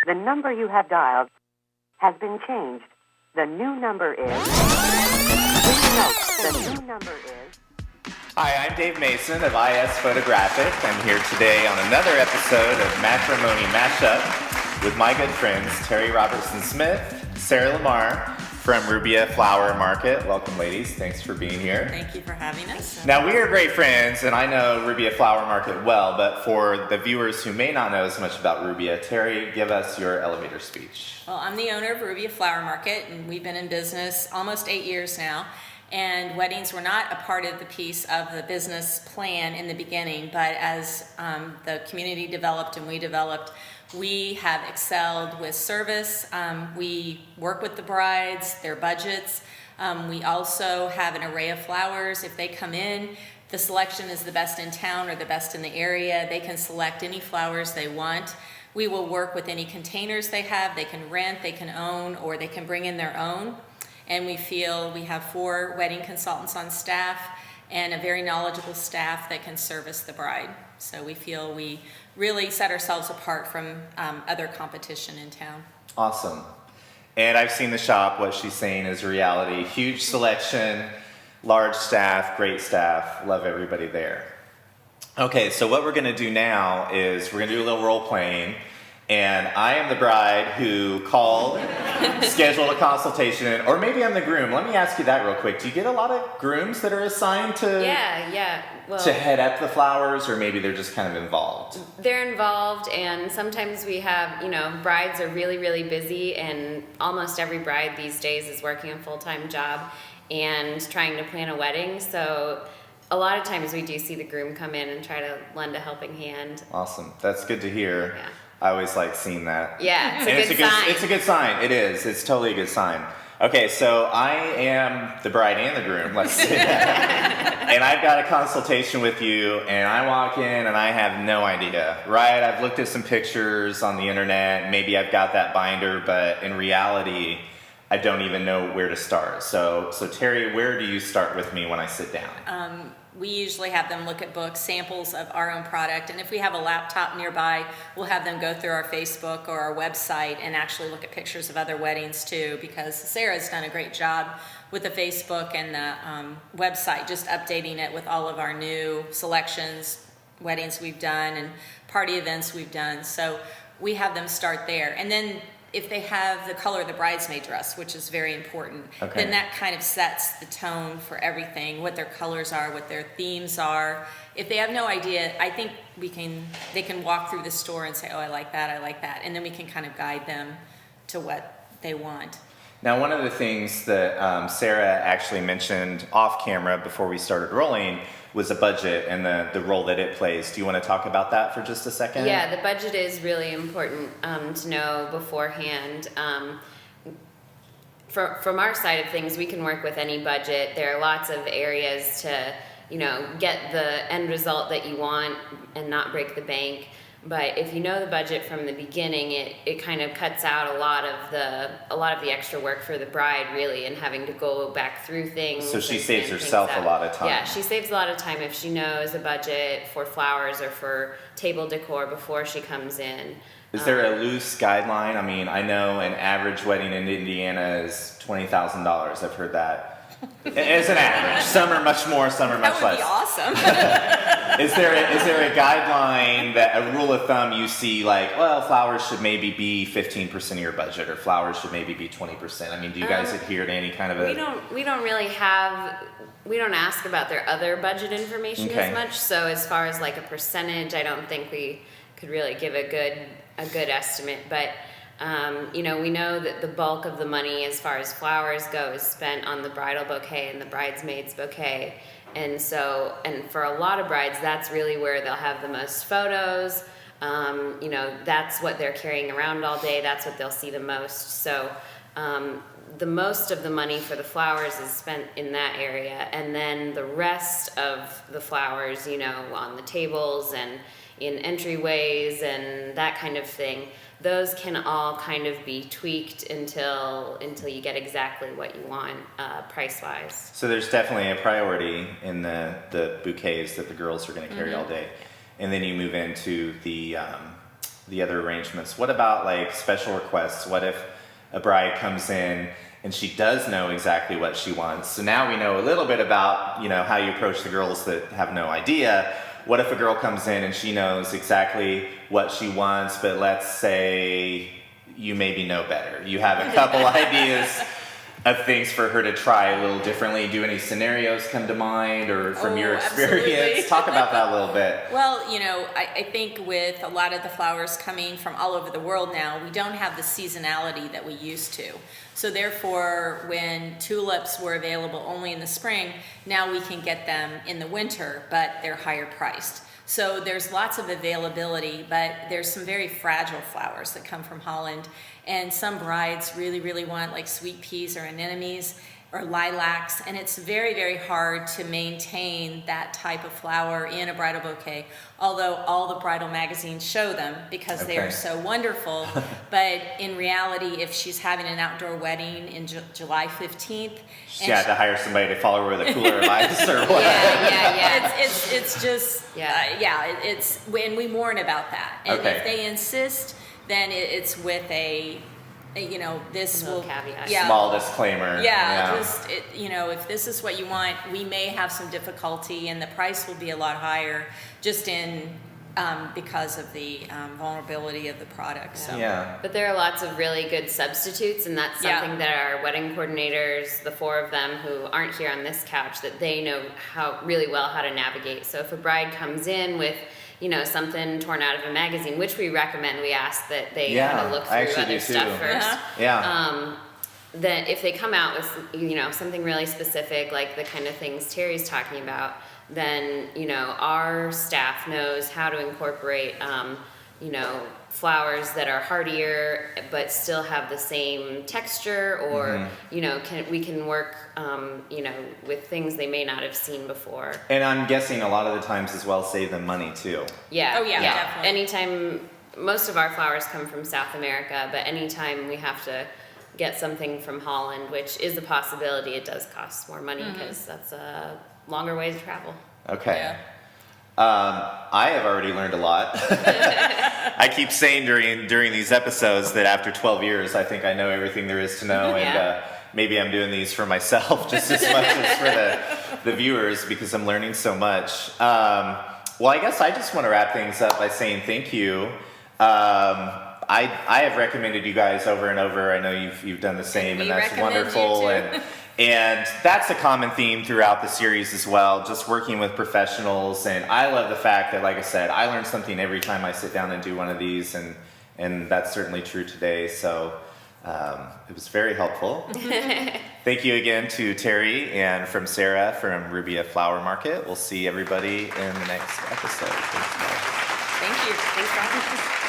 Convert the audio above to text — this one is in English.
The number you have dialed has been changed. The new number is... Please note, the new number is... Hi, I'm Dave Mason of IS Photographic. I'm here today on another episode of Matrimony Mashup with my good friends Terry Robertson-Smith, Sarah Lamar from Rubia Flower Market. Welcome, ladies. Thanks for being here. Thank you for having us. Now, we are great friends, and I know Rubia Flower Market well, but for the viewers who may not know as much about Rubia, Terry, give us your elevator speech. Well, I'm the owner of Rubia Flower Market, and we've been in business almost 8 years now. And weddings were not a part of the piece of the business plan in the beginning, but as the community developed and we developed, we have excelled with service. We work with the brides, their budgets. We also have an array of flowers. If they come in, the selection is the best in town or the best in the area. They can select any flowers they want. We will work with any containers they have. They can rent, they can own, or they can bring in their own. And we feel we have 4 wedding consultants on staff and a very knowledgeable staff that can service the bride. So we feel we really set ourselves apart from other competition in town. Awesome. And I've seen the shop. What she's saying is reality. Huge selection, large staff, great staff. Love everybody there. Okay, so what we're going to do now is we're going to do a little role playing. And I am the bride who called, scheduled a consultation, or maybe I'm the groom. Let me ask you that real quick. Do you get a lot of grooms that are assigned to to head up the flowers, or maybe they're just kind of involved? They're involved, and sometimes we have, brides are really, really busy, and almost every bride these days is working a full-time job and trying to plan a wedding. So a lot of times we do see the groom come in and try to lend a helping hand. Awesome. That's good to hear. Yeah. I always like seeing that. Yeah, it's a good sign. It's a good sign. It is. It's totally a good sign. Okay, so I am the bride and the groom, let's say that. And I've got a consultation with you, and I walk in and I have no idea, right? I've looked at some pictures on the internet, maybe I've got that binder, but in reality, I don't even know where to start. So Terry, where do you start with me when I sit down? We usually have them look at books, samples of our own product, and if we have a laptop nearby, we'll have them go through our Facebook or our website and actually look at pictures of other weddings too, because Sarah's done a great job with the Facebook and the website, just updating it with all of our new selections, weddings we've done, and party events we've done. So we have them start there. And then if they have the color of the bridesmaid dress, which is very important, then that kind of sets the tone for everything, what their colors are, what their themes are. If they have no idea, I think they can walk through the store and say, oh, I like that, and then we can kind of guide them to what they want. Now, one of the things that Sarah actually mentioned off camera before we started rolling was a budget and the role that it plays. Do you want to talk about that for just a second? Yeah, the budget is really important to know beforehand. From our side of things, we can work with any budget. There are lots of areas to, get the end result that you want and not break the bank. But if you know the budget from the beginning, it kind of cuts out a lot of the extra work for the bride, really, and having to go back through things. So she saves herself a lot of time. Yeah, she saves a lot of time if she knows a budget for flowers or for table decor before she comes in. Is there a loose guideline? I mean, I know an average wedding in Indiana is $20,000. I've heard that. As an average. Some are much more, some are much less. That would be awesome. Is there a guideline, that a rule of thumb you see, like, well, flowers should maybe be 15% of your budget, or flowers should maybe be 20%? I mean, do you guys adhere to any kind of a... We don't ask about their other budget information as much. So as far as like a percentage, I don't think we could really give a good estimate. But we know that the bulk of the money as far as flowers go is spent on the bridal bouquet and the bridesmaid's bouquet. And for a lot of brides, that's really where they'll have the most photos. That's what they're carrying around all day. That's what they'll see the most. So the most of the money for the flowers is spent in that area. And then the rest of the flowers, on the tables and in entryways and that kind of thing, those can all kind of be tweaked until you get exactly what you want price-wise. So there's definitely a priority in the bouquets that the girls are going to carry all day. And then you move into the the other arrangements. What about like special requests? What if a bride comes in and she does know exactly what she wants? So now we know a little bit about, you know, how you approach the girls that have no idea. What if a girl comes in and she knows exactly what she wants, but let's say you maybe know better. You have a couple ideas of things for her to try a little differently. Do any scenarios come to mind, or from your experience? Absolutely. Talk about that a little bit. Well, you know, I think with a lot of the flowers coming from all over the world now, we don't have the seasonality that we used to. So therefore, when tulips were available only in the spring, now we can get them in the winter, but they're higher priced. So there's lots of availability, but there's some very fragile flowers that come from Holland. And some brides really, really want like sweet peas or anemones or lilacs. And it's very, very hard to maintain that type of flower in a bridal bouquet, although all the bridal magazines show them because they are so wonderful. But in reality, if she's having an outdoor wedding in July 15th, She had to hire somebody to follow her with a cooler of ice or what? Yeah. It's just, it's when we warn about that. And if they insist, then it's with a you know, this will caveat. Small disclaimer. Just you know, if this is what you want, we may have some difficulty, and the price will be a lot higher, just in because of the vulnerability of the product. So. Yeah. But there are lots of really good substitutes, and that's something that our wedding coordinators, the 4 of them who aren't here on this couch, that they know really well how to navigate. So if a bride comes in with, you know, something torn out of a magazine, which we recommend, we ask that they kind of look through other stuff first. That if they come out with, you know, something really specific, like the kind of things Terry's talking about, then, you know, our staff knows how to incorporate, you know, flowers that are hardier but still have the same texture, or you know, we can work you know, with things they may not have seen before. And I'm guessing a lot of the times as well save them money too. Definitely. Anytime, most of our flowers come from South America, but anytime we have to get something from Holland, which is a possibility, it does cost more money because that's a longer way to travel. Okay. I have already learned a lot. I keep saying during these episodes that after 12 years, I think I know everything there is to know, and maybe I'm doing these for myself just as much as for the viewers, because I'm learning so much. Well, I guess I just want to wrap things up by saying thank you. I have recommended you guys over and over. I know you've done the same, and that's wonderful. And that's a common theme throughout the series as well, just working with professionals. And I love the fact that, like I said, I learn something every time I sit down and do one of these, and that's certainly true today. So it was very helpful. Thank you again to Terry and from Sarah from Rubia Flower Market. We'll see everybody in the next episode. Thanks, guys. Thank you. Thanks for having us.